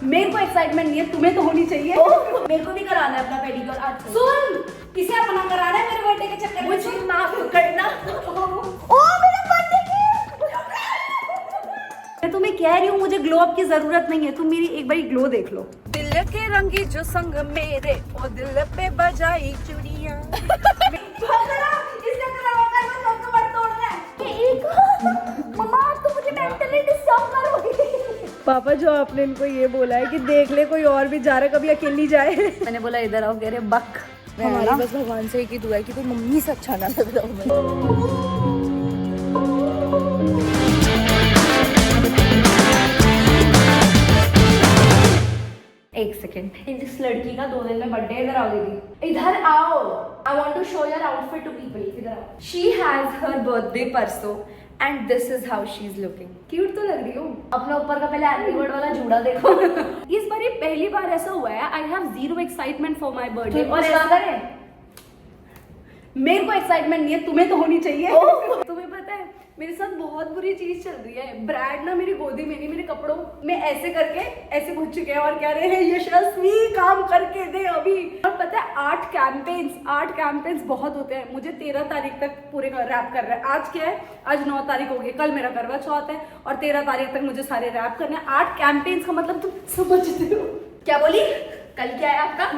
मेरे को एक्साइटमेंट नहीं है, तुम्हें तो होनी चाहिए। मेरे को भी कराना है अपना पेडिक्योर आज से। सुन, इसे अपना कराना है मेरे बर्थडे के चक्कर में। मुझे माफ करना। ओ मेरा बर्थडे की। मैं तुम्हें कह रही हूँ मुझे ग्लो अप की जरूरत नहीं है, तुम मेरी एक बारी ग्लो देख लो। दिल के रंगी जो संग मेरे, ओ दिल पे बजाई चूड़ियां। पापा जो आपने इनको ये बोला है कि देख ले कोई और भी जा रहा है, कभी अकेली जाए। मैंने बोला इधर आओ, कह रहे बक। हमारी बस भगवान से एक ही दुआ है कि कोई मम्मी से अच्छा ना लग रहा हो। एक सेकेंड, इस लड़की का 2 दिन में बर्थडे। इधर आओ दीदी, इधर आओ। I want to show your outfit to people. इधर आओ। शी हैज हर बर्थडे परसों and this is how she is looking. Cute तो लग रही हो। अपने ऊपर का पहले हैप्पी बर्थ वाला जूड़ा देखो। इस बार ये पहली बार ऐसा हुआ है, I have zero excitement for my birthday. और मेरे को एक्साइटमेंट नहीं है, तुम्हें तो होनी चाहिए। तुम्हें पता है मेरे साथ बहुत बुरी चीज चल रही है। ब्रैड ना मेरी गोदी में नहीं, मेरे कपड़ों में ऐसे करके ऐसे घुस चुके हैं और कह रहे हैं यशस्वी काम करके दे अभी। और पता है 8 कैंपेन्स बहुत होते हैं। मुझे 13 तारीख तक पूरे रैप कर रहे हैं। आज क्या है, आज 9 तारीख हो गई, कल मेरा करवा चौथ है और 13 तारीख तक मुझे सारे रैप करने हैं। 8 कैंपेन्स का मतलब तुम समझते हो। क्या बोली? कल क्या है आपका?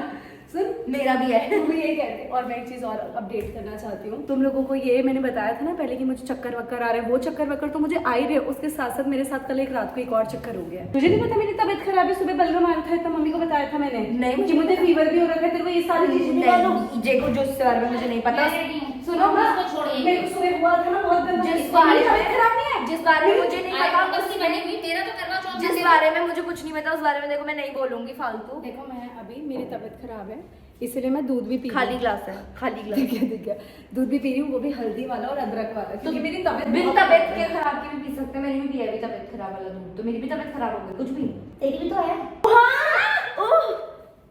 सुन, मेरा भी है। तुम ये कहते। और मैं एक चीज और अपडेट करना चाहती हूँ। तुम लोगों को ये मैंने बताया था ना पहले कि मुझे चक्कर वक्कर आ रहे हैं। वो चक्कर वक्कर तो मुझे आ ही रहे, उसके साथ साथ मेरे साथ कल एक रात को एक और चक्कर हो गया। तुझे नहीं पता मेरी तबीयत खराब है? सुबह बलगम आया था, इतना मम्मी को बताया था मैंने। नहीं, कि मुझे फीवर भी हो रखा है। तेरे को ये सारी चीजें निकालो। जेको जो इसके बारे में मुझे नहीं पता। सुनो ना, मेरे को सुबह हुआ था ना बहुत गंदा। जिस बारे में खराब नहीं है, जिस बारे में मुझे नहीं पता, तेरा तो करवा चौथ जिस बारे में मुझे कुछ नहीं पता उस बारे में देखो मैं नहीं बोलूंगी फालतू। देखो मैं अभी मेरी तबीयत खराब है इसलिए मैं दूध भी पी रही हूँ। खाली ग्लास है, खाली ग्लास। ठीक है, दूध भी पी रही हूँ, वो भी हल्दी वाला और अदरक वाला, क्योंकि मेरी तबीयत बिन बहुत तबीयत खराब के है। खराब की भी पी सकते हैं। मैंने भी पिया है तबीयत खराब वाला दूध, तो मेरी भी तबीयत खराब हो गई। कुछ भी तेरी भी तो है।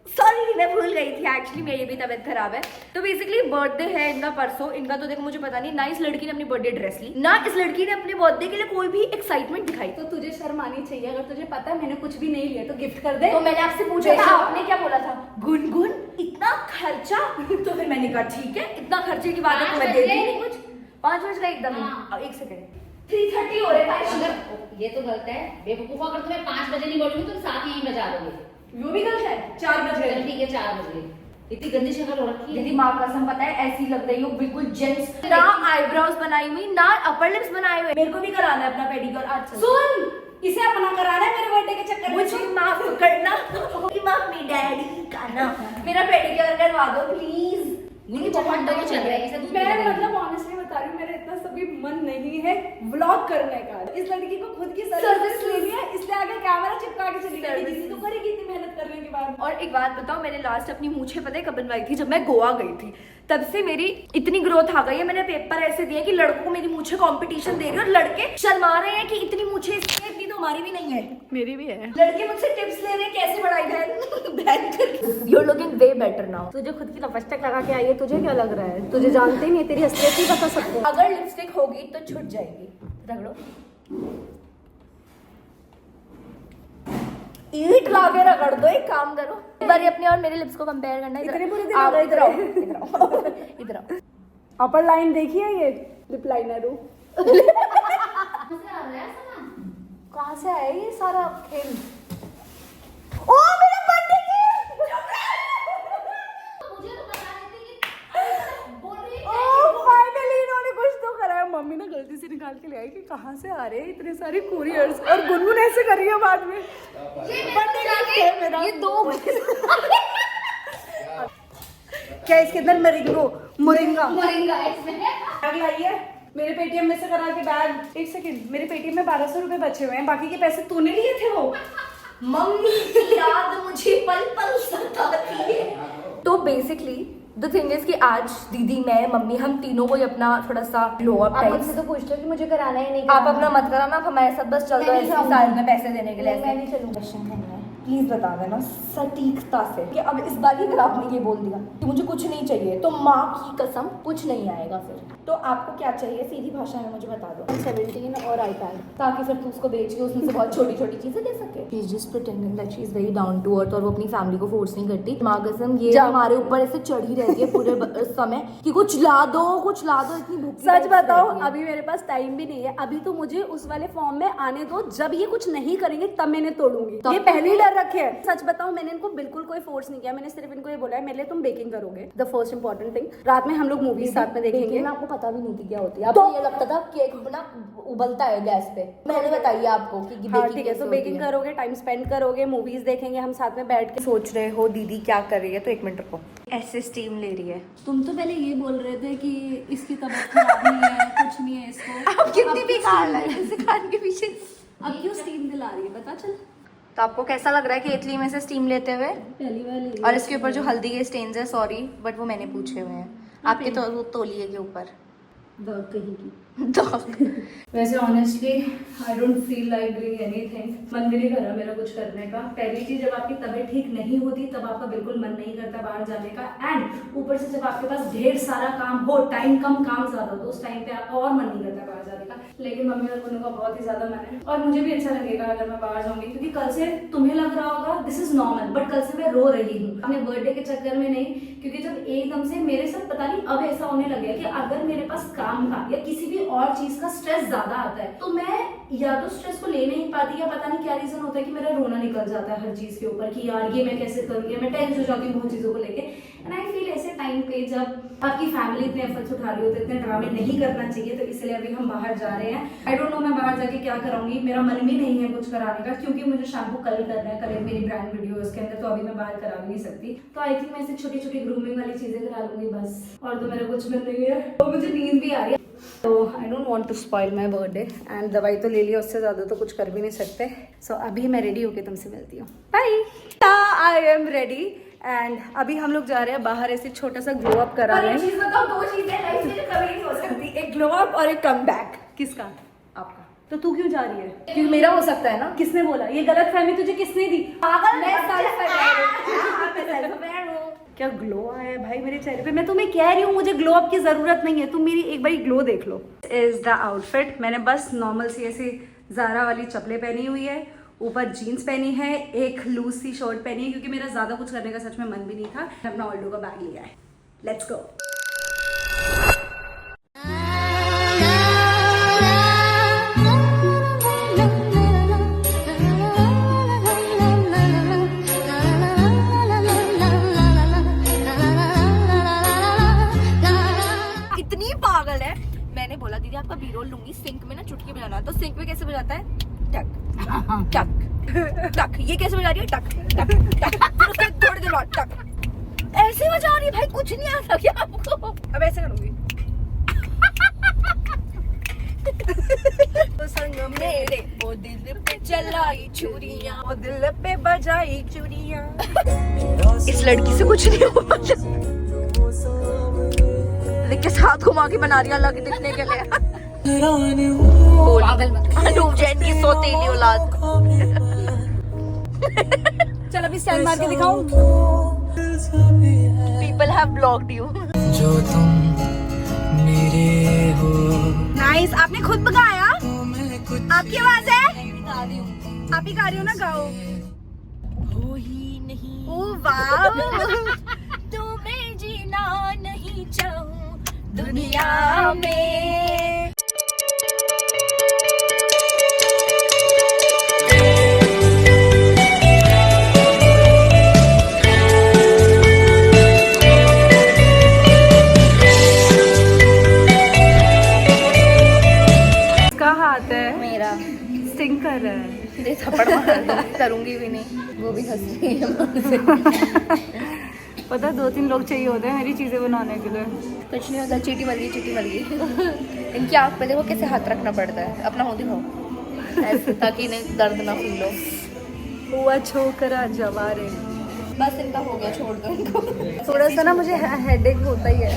सॉरी मैं भूल गई थी, एक्चुअली मेरी भी तबीयत खराब है। तो बेसिकली बर्थडे है इनका परसों। इनका तो देखो मुझे पता नहीं, ना इस लड़की ने अपनी बर्थडे ड्रेस ली, ना इस लड़की ने अपने बर्थडे के लिए कोई भी एक्साइटमेंट दिखाई। तो तुझे शर्म आनी चाहिए। अगर तुझे पता है मैंने कुछ भी नहीं लिया तो गिफ्ट कर दे। तो मैंने आपसे पूछा था, आपने क्या बोला था? गुनगुन इतना खर्चा। तो फिर मैंने कहा ठीक है, इतना खर्चे की बात है तो मैं देती नहीं कुछ। 5 बज गए एकदम। हाँ। एक सेकंड, 3:30 हो रहे हैं। अगर ये तो गलत है बेवकूफ, अगर तुम्हें 5 बजे नहीं बोलूंगी तुम 7 यहीं बजा दोगे। वो भी गलत है। 4 बज चल गए। ठीक है 4 बजे। इतनी गंदी शक्ल हो रखी है। दीदी माँ कसम पता है ऐसी लग रही हो बिल्कुल जेंट्स। ना आईब्रोज बनाई हुई, ना अपर लिप्स बनाए हुए। मेरे को भी कराना है अपना पेडिक्योर आज से। सुन, इसे अपना कराना है मेरे बर्थडे के चक्कर में। मुझे माफ करना, मम्मी डैडी का ना मेरा पेडिक्योर करवा दो प्लीज। मुझे बहुत डर चल रहा है इसे दूध मैं पिलाने की। मतलब ऑनेस्टली बता रही हूँ, मेरा इतना सभी मन नहीं है व्लॉग करने का। इस लड़की को खुद की सर्विस लेनी है, इसलिए आगे कैमरा चिपका के चली गई। दीदी तो करेगी इतनी मेहनत करने के बाद। और एक बात बताओ, मैंने लास्ट अपनी मूछें पता है कब बनवाई थी? जब मैं गोवा गई थी। तब से मेरी इतनी ग्रोथ आ गई है। मैंने पेपर ऐसे दिए कि लड़कों को मेरी मूछें कंपटीशन दे रही है और लड़के शर्मा रहे हैं कि इतनी मूछें इसकी है, इतनी तो हमारी भी नहीं है। मेरी भी है। लड़के मुझसे टिप्स ले रहे हैं कैसे बढ़ाई बहन करके। You are looking way better now. तुझे खुद की लिपस्टिक लगा के आई है, तुझे क्या लग रहा है? तुझे जानते नहीं है, तेरी असलियत ही बता सकते हैं। अगर लिपस्टिक होगी तो छूट जाएगी। रगड़ो, ईट लाके रगड़ दो। एक काम करो, एक बार अपने और मेरे लिप्स को कंपेयर करना है। इतने बुरे दिन आओ, हो गए इधर आओ, इधर आओ, इधर आओ। अपर लाइन देखी है ये लिप लाइनर? कहाँ से आ रहा है सामान? कहाँ से आया ये सारा खेल? ओ मेरा बर्थडे मुझे तो बता रही थी कि बोल रही है ओह फाइनली इन्होंने कुछ तो करा है। मम्मी ने गलती से निकाल के ले आई कि कहाँ से आ रहे हैं इतने सारे कुरियर्स, और गुनगुन ऐसे कर रही है बाद में। बर्थडे गिफ्ट है मेरा। ये 2 बजे क्या इसके अंदर मोरिंगा मोरिंगा इसमें है। बैग लाई है मेरे पेटीएम में से करा के बैग। एक सेकंड, मेरे पेटीएम में 1200 रुपए बचे हुए हैं, बाकी के पैसे तूने लिए थे वो। मम्मी की याद मुझे पल पल सताती है। तो बेसिकली द थिंग इज कि आज दीदी, मैं, मम्मी, हम तीनों को ही अपना थोड़ा सा लो अप आप टाइप। मुझसे तो पूछ लो कि मुझे कराना है नहीं आप कराना। अपना मत कराना, आप हमारे साथ बस चल दो मैं नहीं ऐसे जाऊंगी। साल में पैसे देने के लिए मैं ऐसे। नहीं चलूंगा। प्लीज बता देना सटीकता से कि अब इस बार अगर आपने ये बोल दिया कि मुझे कुछ नहीं चाहिए तो माँ की कसम कुछ नहीं आएगा फिर। तो आपको क्या चाहिए सीधी भाषा में मुझे बता दो। 17 और iPad, ताकि फिर तू उसको बेच के उसमें से बहुत छोटी छोटी चीजें दे सके। She is just pretending that she is very down to earth और वो अपनी फैमिली को फोर्स नहीं करती। माँ कसम ये हमारे ऊपर ऐसे चढ़ी रहती है पूरे समय कि कुछ ला दो इतनी भूख। सच बताओ अभी मेरे पास टाइम भी नहीं है। अभी तो मुझे उस वाले फॉर्म में आने दो, जब ये कुछ नहीं करेंगे तब मैंने तोड़ूंगी। ये पहले ही डर रखे है। सच बताओ मैंने इनको बिल्कुल कोई फोर्स नहीं किया। मैंने सिर्फ इनको ये बोला है मेरे लिए तुम बेकिंग करोगे। द फर्स्ट इंपॉर्टेंट थिंग, रात में हम लोग मूवीज साथ में देखेंगे। आपको पता भी नहीं थी क्या होती है, आपको ये लगता था केक ना उबलता है गैस पे। मैंने बताइए आपको कि हाँ ठीक है, तो बेकिंग करोगे, टाइम स्पेंड करोगे, मूवीज देखेंगे हम साथ में बैठ के। सोच रहे हो दीदी क्या कर रही है, तो एक मिनट रुको। ऐसे स्टीम ले रही है। तुम तो पहले ये बोल रहे थे कि इसकी तबीयत खराब नहीं है, कुछ नहीं है इसको। अब कितनी बेकार लग रही है इस खाने के पीछे। अब क्यों स्टीम दिला रही है पता चल। तो आपको कैसा लग रहा है कि इटली में से स्टीम लेते हुए? पहली बार ले और इसके ऊपर जो हल्दी के स्टेन्स है, सॉरी बट वो मैंने पूछे हुए हैं। आपके तो वो तौलिए के ऊपर दर्द कहीं की। वैसे honestly I don't feel like doing anything. मन भी नहीं कर रहा मेरा कुछ करने का। पहली चीज, जब आपकी तबीयत ठीक नहीं होती तब आपका बिल्कुल मन नहीं करता बाहर जाने का। एंड ऊपर से जब आपके पास ढेर सारा काम हो, टाइम कम काम ज्यादा हो, तो उस टाइम पे आपका और मन नहीं करता बाहर जाने का। लेकिन मम्मी और मुन्नू का बहुत ही ज्यादा मन है और मुझे भी अच्छा लगेगा अगर मैं बाहर जाऊंगी, क्योंकि कल से तुम्हें लग रहा होगा दिस इज नॉर्मल, बट कल से मैं रो रही हूँ अपने बर्थडे के चक्कर में नहीं। क्योंकि जब एकदम से मेरे साथ पता नहीं अब ऐसा होने लगे कि अगर मेरे पास काम का या किसी भी और चीज का स्ट्रेस ज्यादा आता है तो मैं या तो स्ट्रेस को ले नहीं पाती, या पता नहीं क्या रीजन होता है कि मेरा रोना निकल जाता है हर चीज के ऊपर कि यार ये मैं कैसे करूंगी। मैं टेंस हो जाती हूँ बहुत चीजों को लेके। एंड आई फील ऐसे टाइम पे जब आपकी फैमिली इतने एफर्ट्स उठा रही होती है, इतने ड्रामे नहीं करना चाहिए। तो इसलिए अभी हम बाहर जा रहे हैं। आई डोंट नो मैं बाहर जाके क्या कराऊंगी, मेरा मन भी नहीं है कुछ कराने का, क्योंकि मुझे शैम्पू कल करना है। कल मेरी ब्रांड वीडियो है उसके अंदर, तो अभी मैं बाहर करा भी नहीं सकती। तो आई थिंक मैं ऐसे छोटी छोटी ग्रूमिंग वाली चीजें करा लूंगी बस, और तो मेरा कुछ भी नहीं है। और मुझे नींद भी आ रही है, तो I don't want to spoil my birthday. And दवाई तो ले लिया, उससे ज्यादा तो कुछ कर भी नहीं सकते। सो अभी मैं रेडी होके तुमसे मिलती हूँ। Bye. I am ready and अभी हम लोग जा रहे हैं बाहर, ऐसे छोटा सा ग्लो अप करा रहे हैं। चीज बताओ, दो चीजें लाइफ में कभी नहीं हो सकती, एक ग्लो अप और एक कम बैक। किसका? आपका। तो तू क्यों जा रही है? क्योंकि मेरा हो सकता है ना। किसने बोला? ये गलत फहमी तुझे किसने दी? पागल। मैं क्या ग्लो आया है भाई मेरे चेहरे पे। मैं तुम्हें कह रही हूँ मुझे ग्लो अप की जरूरत नहीं है, तुम मेरी एक बारी ग्लो देख लो। Is the outfit. मैंने बस नॉर्मल सी ऐसी ज़ारा वाली चप्पलें पहनी हुई है, ऊपर जीन्स पहनी है, एक लूज सी शर्ट पहनी है, क्योंकि मेरा ज़्यादा कुछ करने का सच में मन भी नहीं था। अपना ऑल्डो का बैग लिया है। Let's go. इतनी पागल है। मैंने बोला दीदी आपका बी रोल लूंगी, सिंक में ना चुटकी बजाना है। तो सिंक में कैसे बजाता है? टक टक टक। ये कैसे बजा रही है? टक टक टक। फिर उसके थोड़ी देर बाद टक। ऐसे बजा रही है भाई, कुछ नहीं आता क्या आपको? अब ऐसे करूंगी। तो संग मेरे वो दिल पे चलाई चूड़ियां, वो दिल पे बजाई चूड़ियां। इस लड़की से कुछ नहीं हुआ। देख के साथ घुमा के बना रही अलग दिखने के लिए। पागल मत। अनूप जैन की सौतेली औलाद। चल अभी स्टैंड मार के दिखाऊं। People have blocked you. जो तुम मेरे हो। नाइस, आपने खुद गाया? आपकी आवाज है? आप ही गा रही हो ना, गाओ। हो ही नहीं। ओ वाह। तुम्हें जीना नहीं चाहूं दुनिया में। इसका हाथ है, मेरा स्टिंग कर रहा है। दे थप्पड़ मार दो। करूंगी भी नहीं, वो भी हंस रही है। पता है 2-3 लोग चाहिए होते हैं मेरी चीजें बनाने के लिए। कुछ नहीं होता, चीटी मर गई। इनकी आँख पे देखो कैसे हाथ रखना पड़ता है। अपना मुंह दिखाओ ऐसे, ताकि इन्हें दर्द ना फील हो। हुआ छोकरा जवारे। बस इनका हो गया, छोड़ दो इनको। थोड़ा सा ना मुझे हेडेक होता ही है।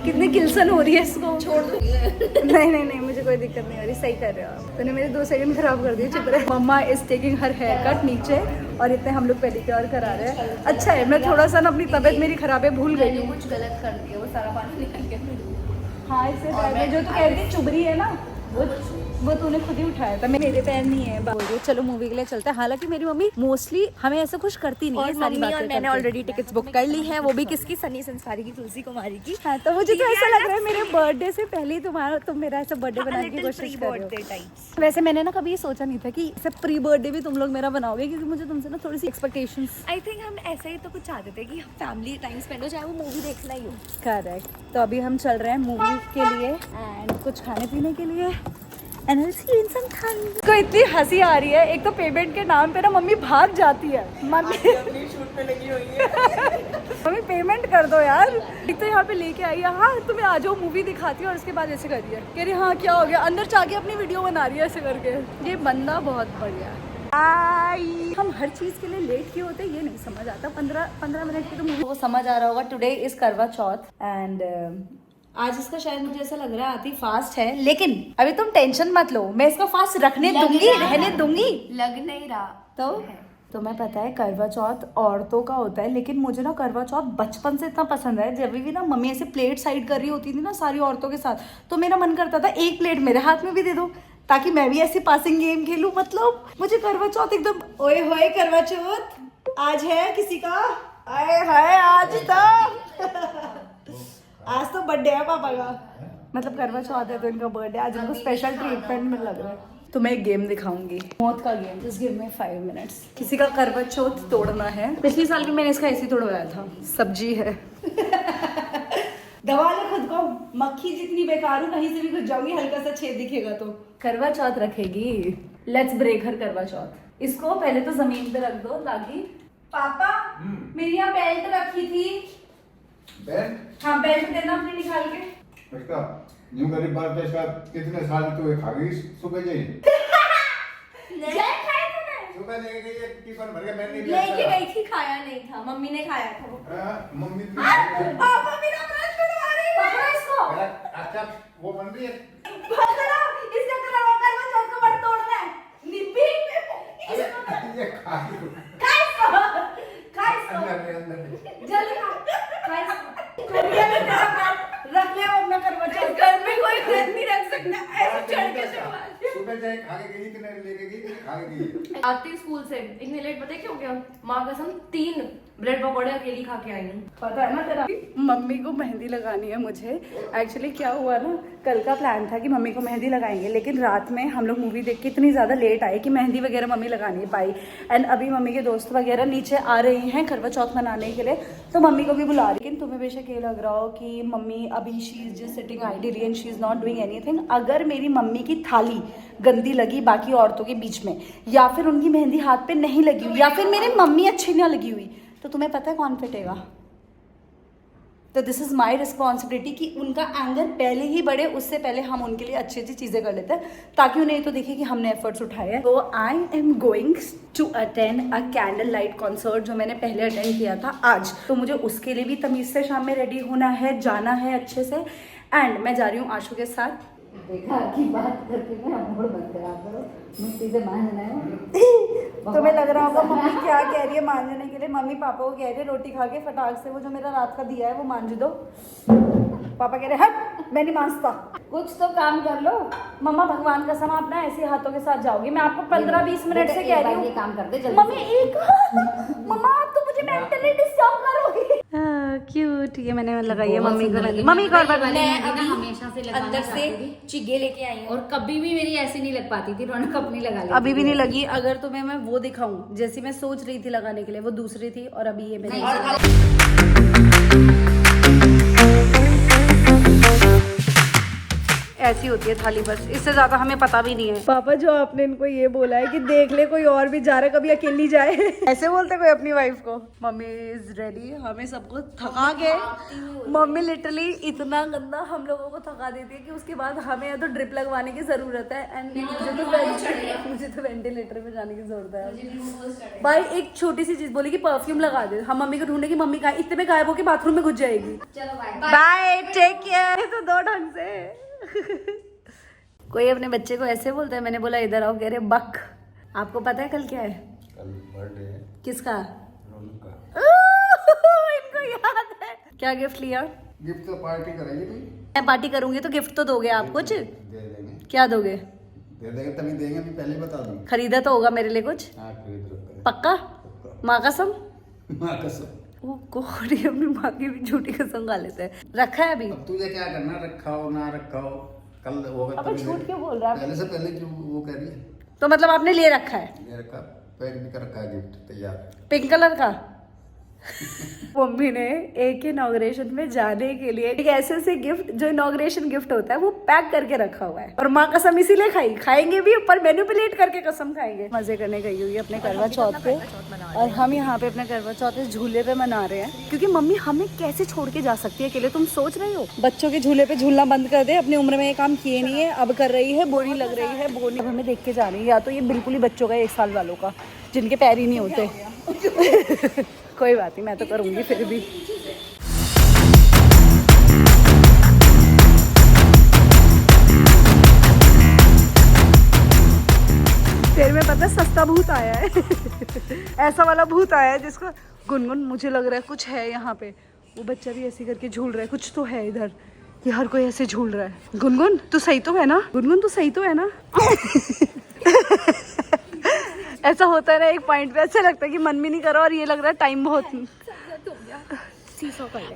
कितनी किल्सन हो रही है इसको। छोड़ दो। नहीं नहीं नहीं, मुझे कोई दिक्कत नहीं हो रही, सही कर रहे हो आप। तूने मेरे 2 सेकंड खराब कर दिए, चुप रहे। Mama is taking her hair cut नीचे और इतने हम लोग पेडिक्योर करा रहे हैं। अच्छा है, मैं थोड़ा सा ना अपनी तबीयत मेरी खराब है, भूल गई हूँ। कुछ गलत कर दिया, वो सारा पानी निकल गया। हाँ, इससे पहले जो तू कहती चुभरी है ना, वो तूने खुद ही उठाया था, मेरे पैर नहीं है। चलो मूवी के लिए चलते हैं। हालांकि मेरी मम्मी मोस्टली हमें ऐसा कुछ करती नहीं है, सारी बातें और मैंने ऑलरेडी टिकट्स बुक कर ली है, वो भी किसकी, सनी संसारी की, तुलसी कुमारी की। हाँ, तो मुझे तो ऐसा लग रहा है मेरे बर्थडे से पहले ही तुम मेरा ऐसा बर्थडे बनाने की कोशिश कर रहे हो। वैसे मैंने ना कभी ये सोचा नहीं था कि सब प्री बर्थडे भी तुम लोग मेरा बनाओगे, क्योंकि मुझे तुमसे ना थोड़ी सी एक्सपेक्टेशंस। आई थिंक हम ऐसे ही तो कुछ चाहते थे कि फैमिली टाइम स्पेंड हो, चाहे वो मूवी देखना ही हो। करेक्ट। तो अभी हम चल रहे हैं मूवी के लिए एंड कुछ खाने पीने के लिए। And I'll see you in some time. को इतनी हंसी आ रही है, एक तो पेमेंट के नाम पे ना मम्मी भाग जाती है। मम्मी शूट में लगी हुई है। मम्मी पेमेंट कर दो यार। एक तो यहाँ पे लेके आई है, हाँ तुम्हें आ जाओ मूवी दिखाती है, और उसके बाद ऐसे कर रही है, कह रही हाँ क्या हो गया, अंदर जाके अपनी वीडियो बना रही है ऐसे करके। ये बंदा बहुत बढ़िया है। हम हर चीज के लिए लेट क्यों होते हैं ये नहीं समझ आता। 15 मिनट की तो मूवी, वो समझ आ रहा होगा। टुडे इज करवा चौथ एंड आज इसका शायद मुझे ऐसा लग रहा है आती फास्ट है, लेकिन अभी तुम टेंशन मत लो, मैं इसका फास्ट रखने दूंगी, रहने दूंगी। लग नहीं रहा तो तुम्हें पता है करवा चौथ औरतों का होता है, लेकिन मुझे ना करवा चौथ बचपन से इतना पसंद है। जब भी ना मम्मी ऐसे प्लेट साइड कर रही होती थी ना सारी औरतों के साथ, तो मेरा मन करता था एक प्लेट मेरे हाथ में भी दे दो, ताकि मैं भी ऐसे पासिंग गेम खेलूं। मतलब मुझे करवा चौथ एकदम, ओए होए करवा चौथ आज है किसी का, आए हाय आज तो आज तो बर्थडे है पापा का, मतलब करवा चौथ है तो इनका बर्थडे, आज इनको स्पेशल ट्रीटमेंट में लग रहा है। तो मैं एक गेम दिखाऊंगी, मौत का game. Just give me 5 minutes. किसी का करवा चौथ तोड़ना है। पिछले साल भी मैंने इसका ऐसे ही तोड़वाया था। सब्जी है। दबा लो खुद को, मक्खी जितनी बेकार हूँ, कहीं से भी घुस जाऊंगी, हल्का सा छेद दिखेगा तो। करवा चौथ रखेगी, लेट्स ब्रेक हर करवा चौथ। इसको पहले तो जमीन पे रख दो ताकि पापा मेरी यहाँ बेल्ट रखी थी। बेल्ट? हाँ बेल्ट देना अपनी निकाल के। इसका न्यू गरीब बात है, इसका कितने साल तो ये खा गई सुबह जाइए। जय खाया तूने? सुबह लेके गई एक टिफिन भर के, मैंने लेके गई थी, खाया नहीं था, मम्मी ने खाया था वो। मम्मी पापा मेरा ब्रश बनवा रही है। पकड़ो इसको। अच्छा वो बन रही है। पकड़ो, इसका करवा चौथ का बड़ तोड़ना है। निब्बी ये खा लो। खा इसको। अंदर जल्दी खा इसको। कोरिया में तेरा ब्रेड रख ले अपना करवा चौथ। घर में कोई ब्रेड नहीं रख सकता, ऐसे चढ़ के सुबह जाए खा के गई कि नहीं, लेके गई कि खा के गई? आती स्कूल से इतनी लेट, पता है क्यों गया? माँ कसम 3 ब्रेड पकौड़े अकेली खा के आई हूँ। पता है ना तेरा। मम्मी को मेहंदी लगानी है मुझे। एक्चुअली क्या हुआ ना, कल का प्लान था कि मम्मी को मेहंदी लगाएंगे, लेकिन रात में हम लोग मूवी देख के इतनी ज़्यादा लेट आए कि मेहंदी वगैरह मम्मी लगा नहीं पाई। एंड अभी मम्मी के दोस्त वगैरह नीचे आ रही हैं करवा चौथ मनाने के लिए, तो मम्मी को भी बुला रही। लेकिन तुम्हें बेशक ये लग रहा हो कि मम्मी अभी she is just sitting ideally and she is not doing anything. अगर मेरी मम्मी की थाली गंदी लगी बाकी औरतों के बीच में, या फिर उनकी मेहंदी हाथ पे नहीं लगी हुई, या फिर मेरी मम्मी अच्छी ना लगी हुई, तो तुम्हें पता है कौन पिटेगा? तो दिस इज़ माई रिस्पॉन्सिबिलिटी कि उनका एंगर पहले ही बढ़े, उससे पहले हम उनके लिए अच्छी अच्छी चीज़ें कर लेते हैं, ताकि उन्हें तो देखे कि हमने एफर्ट्स उठाए हैं। तो I am going to attend a candle light concert, जो मैंने पहले अटेंड किया था आज। तो मुझे उसके लिए भी तमीज़ से शाम में रेडी होना है, जाना है अच्छे से। एंड मैं जा रही हूँ आशु के साथ। देखा की बात करके मैं मोड़ बन गया करो, मिट्टी से मांझना है। तुम्हें लग रहा होगा मम्मी क्या कह रही है मांझने के लिए। मम्मी पापा को कह रही है रोटी खा के फटाक से वो जो मेरा रात का दिया है वो मांझ दो। पापा कह रहे हट मैं नहीं मांझता, कुछ तो काम कर लो। मम्मा भगवान कसम आप ना ऐसे हाथों के साथ जाओगी, मैं आपको 15-20 मिनट से कह रही हूँ। ये काम कर दे जल्दी। मम्मी एक मम्मा आप तो मुझे मेंटली डिस्टर्ब करोगी। क्यूट, ये मैंने लगाई है मम्मी को। मम्मी को मैं अभी हमेशा से लगाना अंदर से चाहती थी चिगे लेके आई हूँ। और कभी भी मेरी ऐसी नहीं लग पाती थी, रौनक अपनी लगा लेती अभी भी नहीं लगी। अगर तुम्हें मैं वो दिखाऊं जैसी मैं सोच रही थी लगाने के लिए, वो दूसरी थी और अभी ये मेरी। ऐसी होती है थाली, बस इससे ज्यादा हमें पता भी नहीं है। पापा जो आपने इनको ये बोला है कि देख ले कोई और भी जा रहा है, कभी अकेली जाए ऐसे बोलते कोई अपनी वाइफ को। मम्मी इज रेडी, हमें सबको थका के मम्मी लिटरली इतना गंदा हम लोगों को थका देती है कि उसके बाद हमें या तो ड्रिप लगवाने की जरूरत है। एंड मुझे मुझे तो वेंटिलेटर पे जाने की जरूरत है भाई। एक छोटी सी चीज बोली कि परफ्यूम लगा दे, हम मम्मी को ढूंढे कि मम्मी कहाँ, इतने में गायब होके बाथरूम में घुस जाएगी। चलो बाय बाय, टेक केयर। तो दो ढंग से कोई अपने बच्चे को ऐसे बोलता है, मैंने बोला इधर आओ, कह रहे बक। आपको पता है कल क्या है? कल बर्थडे है किसका? रोनू का। इनको याद है। क्या गिफ्ट लिया? गिफ्ट तो पार्टी करेंगे भाई। मैं पार्टी करूंगी तो गिफ्ट तो दोगे आप कुछ? दे देंगे। क्या दोगे? दे देंगे तभी देंगे, अभी पहले बता दूं। खरीदा तो होगा मेरे लिए कुछ? हाँ खरीद रखा है। पक्का? माँ कसम? माँ कसम। वो कोड़ी अपनी माँ की भी झूठी कसम खा लेते हैं। रखा है अभी? अब तुझे क्या करना, रखा हो ना रखा हो, कल होगा अब झूठ क्यों बोल रहा है? पहले से पहले क्यों वो कह रही है? तो मतलब आपने ले रखा है? ये रखा, पैक भी कर रखा है, गिफ्ट तैयार। पिंक कलर का? मम्मी ने एक इनॉग्रेशन में जाने के लिए एक ऐसे गिफ्ट जो इनॉग्रेशन गिफ्ट होता है वो पैक करके रखा हुआ है, और माँ कसम इसीलिए खाएंगे भी, ऊपर मैनिपुलेट करके कसम खाएंगे। मजे करने गई हुई है अपने करवा चौथ पे, और हम यहाँ पे अपने करवा चौथ इस झूले पे मना रहे हैं, क्योंकि मम्मी हमें कैसे छोड़ के जा सकती है अकेले? तुम सोच रहे हो बच्चों के झूले पे झूलना बंद कर दे, अपनी उम्र में ये काम किए नहीं है, अब कर रही है, बुरी लग रही है, बोली अब हमें देख के जा रही है। या तो ये बिल्कुल ही बच्चों का 1 साल वालों का जिनके पैर ही नहीं होते। कोई बात नहीं, मैं तो करूंगी फिर भी। फिर में पता सस्ता भूत आया है। ऐसा वाला भूत आया है जिसको गुनगुन, मुझे लग रहा है कुछ है यहाँ पे। वो बच्चा भी ऐसे करके झूल रहा है, कुछ तो है इधर, ये हर कोई ऐसे झूल रहा है। गुनगुन तू सही तो है ना? गुनगुन तू सही तो है ना? ऐसा होता है ना एक पॉइंट पे, अच्छा लगता है कि मन भी नहीं करो, और ये लग रहा है टाइम बहुत।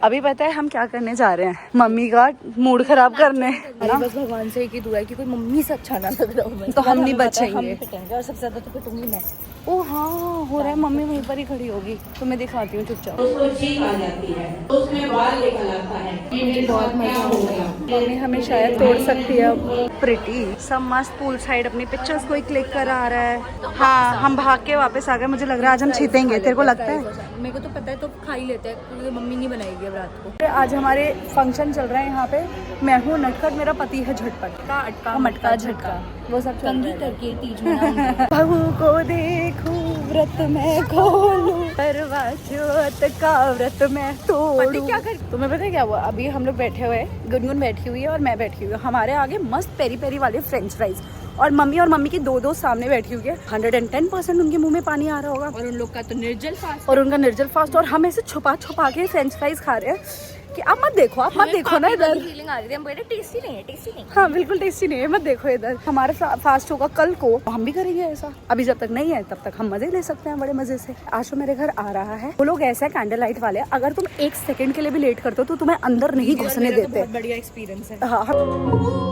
अभी पता है हम क्या करने जा रहे हैं? मम्मी का मूड खराब करने। बस भगवान से एक ही दुआ है कि कोई मम्मी से अच्छा ना लग रहा हो, तो हम नहीं बचेंगे। हम पिटेंगे, और सबसे ज्यादा तो पिटूंगी मैं। ओ हाँ, हो रहा है, मम्मी वहीं पर ही खड़ी होगी, तो मैं दिखाती हूँ चुपचाप। उसको चीख आ जाती है, उसमें बाल निकल आता है। बहुत मजा होगा। मम्मी हमें शायद तोड़ सकती है। प्रिटी सब मस्त पूल साइड अपनी पिक्चर्स कोई क्लिक करा रहा है। हाँ, हम भाग के वापस आ गए, मुझे लग रहा है आज हम जीतेंगे। तेरे को लगता है? मेरे को तो पता है, तो खा ही लेते हैं क्योंकि मम्मी नहीं बनाएगी अब रात को। आज हमारे फंक्शन चल रहा है यहाँ पे। मैं हूँ नटखट, मेरा पति है झटपट का अटका मटका झटका, वो सब कंघी करके तीज मनाऊंगी। बहू को देखूं व्रत में खोलूं, करवा चौथ का व्रत में तोड़ूं। क्या कर? तुम्हें पता है क्या हुआ? अभी हम लोग बैठे हुए हैं, गुनगुन बैठी हुई है और मैं बैठी हुई हूँ। हमारे आगे मस्त पेरी पेरी वाले फ्रेंच फ्राइज, और मम्मी की दो सामने बैठी हुई है। 110% उनके मुंह में पानी आ रहा होगा। और उन लोग का तो निर्जल फास्ट, और उनका निर्जल फास्ट, और हम ऐसे छुपा के फ्रेंच फ्राइज खा रहे हैं कि आप मत देखो ना इधर। फीलिंग आ रही थी, हम बोले टेस्टी नहीं है। हाँ बिल्कुल टेस्टी नहीं है, मत देखो इधर। हमारा फास्ट होगा कल को, हम भी करेंगे ऐसा। अभी जब तक नहीं है तब तक हम मजे ले सकते हैं बड़े मजे से। आशु मेरे घर आ रहा है। वो लोग ऐसे कैंडल लाइट वाले, अगर तुम 1 सेकंड के लिए भी लेट करते हो तो तुम्हें अंदर नहीं घुसने देते। बहुत बढ़िया एक्सपीरियंस है। हाँ।